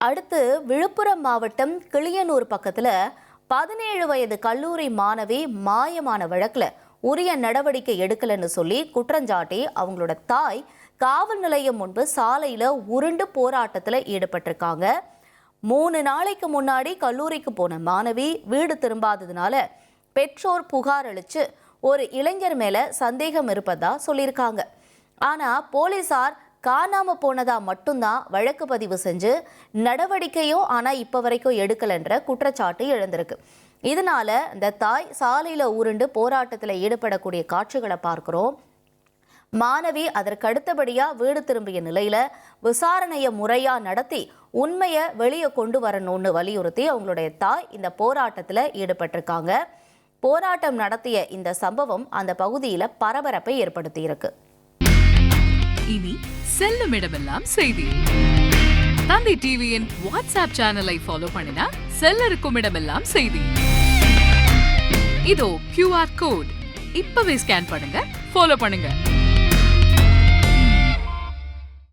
அடுத்து விழுப்புரம் மாவட்டம் கிளியனூர் பக்கத்துல 17 வயது கல்லூரி மாணவி மாயமான வழக்குல உரிய நடவடிக்கை எடுக்கலன்னு சொல்லி குற்றஞ்சாட்டி அவங்களோட தாய் காவல் நிலையம் முன்பு சாலையில உருண்டு போராட்டத்துல ஈடுபட்டிருக்காங்க. 3 நாளைக்கு முன்னாடி கல்லூரிக்கு போன மாணவி வீடு திரும்பாததுனால பெற்றோர் புகார் அளிச்சு ஒரு இளைஞர் மேல சந்தேகம் இருப்பதா சொல்லியிருக்காங்க. ஆனா போலீசார் காணாம போனதா மட்டும்தான் வழக்கு பதிவு செஞ்சு நடவடிக்கையும் ஆனா இப்ப வரைக்கும் எடுக்கலன்ற குற்றச்சாட்டு எழுந்திருக்கு. இதனால இந்த தாய் சாலையில உருண்டு போராட்டத்தில் ஈடுபடக்கூடிய காட்சிகளை பார்க்கிறோம். மாணவி அதற்கு அடுத்தபடியா வீடு திரும்பிய நிலையில விசாரணையை முறையா நடத்தி உண்மையை வெளியே கொண்டு வரணும்னு வலியுறுத்தி அவங்களுடைய தாய் இந்த போராட்டத்தில் ஈடுபட்டிருக்காங்க. போராட்டம் நடத்திய இந்த சம்பவம் அந்த பகுதியில பரபரப்பை ஏற்படுத்தி இருக்கு. இனி செல்லும் இடமெல்லாம் செய்தி. தந்தை டிவியின் வாட்ஸ்அப் சேனலை ஃபாலோ பண்ணினா செல்ல இருக்கும் இடமெல்லாம் செய்தி. இதோ QR கோட் இப்பவே ஸ்கேன் பண்ணுங்க, ஃபாலோ பண்ணுங்க.